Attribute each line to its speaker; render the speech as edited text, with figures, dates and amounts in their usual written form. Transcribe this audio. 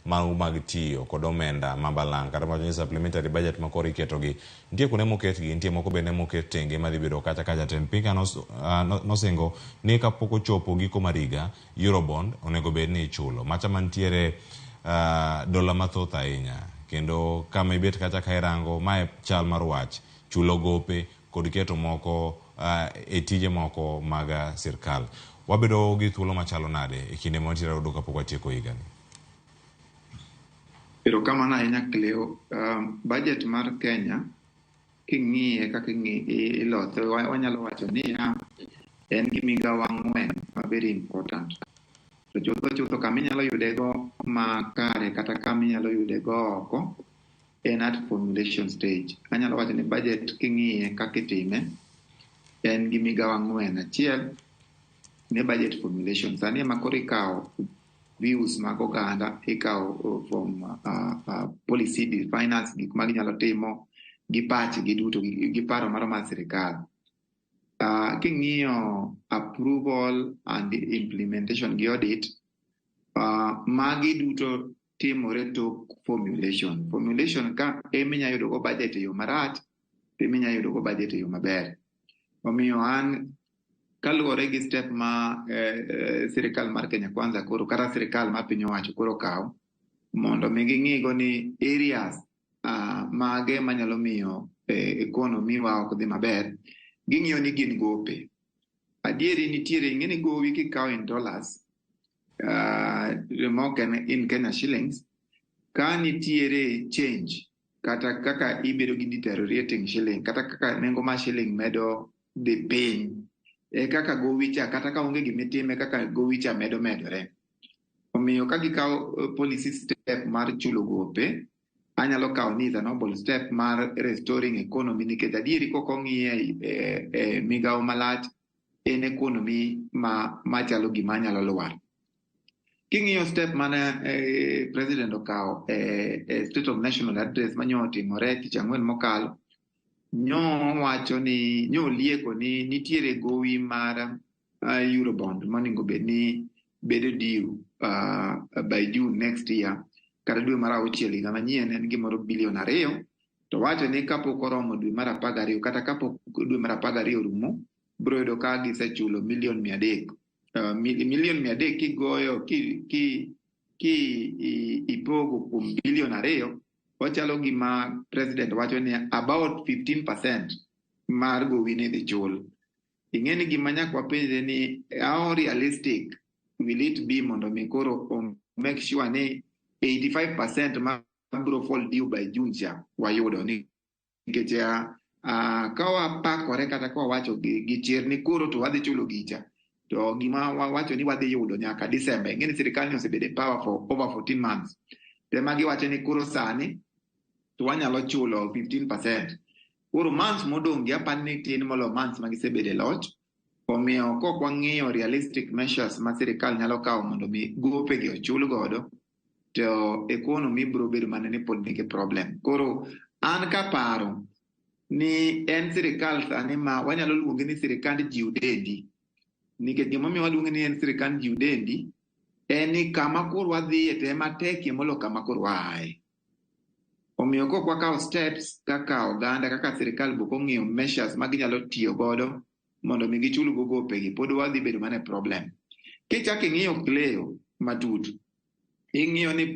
Speaker 1: mag tiyo kod omenda mabalang' kata wacho ni supplementary budget ma koro iketogi nitie kuonde moketgi, nitie moko bende moket tenge madhi bedo kata ka jatend piny nosingo ni kapok ochopo giko mar higa Eurobond onego bed ni ichulo macha mantiere dola mathoth ahinya, kendo kama ibet kata ka irango mae chal mar wach chulo gope kod keto moko e tije moko mag sirkal. Wabedo gi thuolo machalo nade e kinde mwantiere godo kapok watieko higani?
Speaker 2: Erokamano ahinya Cleo. Budget mar Kenya king'iye kaka ilose, wanyalo wacho ni en gi migawo ang'wen ma very important. To chutho kama inyalo yudego makare kata kama inyalo yudego oko en at formulation stage. Anyalo wacho ni budget king'iye kaka itime en gi migawo ang'wen. Achiel ne budget formulation. Sani ema koro ikawo views mag oganda, ikawo from policy, finance, gik ma ginyalo timo, gi pachgi duto, gi paro maro mar sirikal. King'iyo approval and implementation gi audit, magi duto timore tok formulation. Formulation ka eminya yudogo budget e yo marach, eminya yudogo budget e yo maber. Omiyo an kaluwore gi step ma sirikal mar Kenya Kwanza koro kata sirikal mar piny owacho koro kawo mondo mi ging'igo ni areas mage manyalo miyo economy wa ok dhi maber, ging'iyo ni gin gope. Adieri nitiere, ing'eni gowi kikawo in dollars mok in Kenya shillings, ka nitiere change kata kaka ibedo gi deteriorating shilling kata kaka nengo mar shilling medo dhi piny, kaka gowicha kata ka onge gimitime kaka gowicha medo medore. Omiyo ka gikawo policy step mar chulo gope, anyalo kawo ni is a noble step mar restoring economy, nikech adieri kok ong'iye migawo malach en economy machalo gima anyalo lwar. King'iyo step mane president okawo State of National Address manyo otimore tich ang'wen mokalo, nyowacho ni nyolieko ni nitiere gowi mar Eurobond monego bed ni bedo due by June next year, kata dwe mar 6 higa manyien en gimoro $2 billion, to wacho ni kapok oromo dwe mar 12 kata kapok dwe mar 12 orumo, biro yudo ka gisechulo $300 million. $300 kigoyo ipogo kuom $2 billion, ochalo gima president wacho ni about 15% mar gowi ne dhi chul. Ing'eni gima nyaka wapenje ni how realistic will it be mondo mi koro make sure ni 85% ma biro fall due by June cha wayudo, ni nikech ka wapakore kata ka wawacho gi chir ni koro to wadhi chulo gicha, to gima wawacho ni wadhi yudo nyaka December. Ing'eni sirikal ni osebedo e power for over 14 months. Tema giwacho ni koro sani to wanyalo chulo 15%. Koro months modong' gi apani ni tin molo months ma gisebedo e loch. Omiyo kok wang'iyo realistic measures ma sirikal nyalo kawo mondo mi gope gi ochul godo, to economy biro bedo mana ni pod nigi problem. Koro an kaparo ni en sirikal sani ma wanyalo luonge ni sirikand jiw dendi, nikech gimomiyo waluonge ni en sirikand jiw dendi en ni kama koro wadhiye tema tekie molo kama koro waaye. Omiyo kok wakawo steps kaka oganda, kaka sirikal bok ong'iyo measures ma ginyalo tiyo godo mondo mi gichul go gopegi, pod wadhi bedo mana problem. Kichak ing'iyo Cleo matut, ing'iyo ni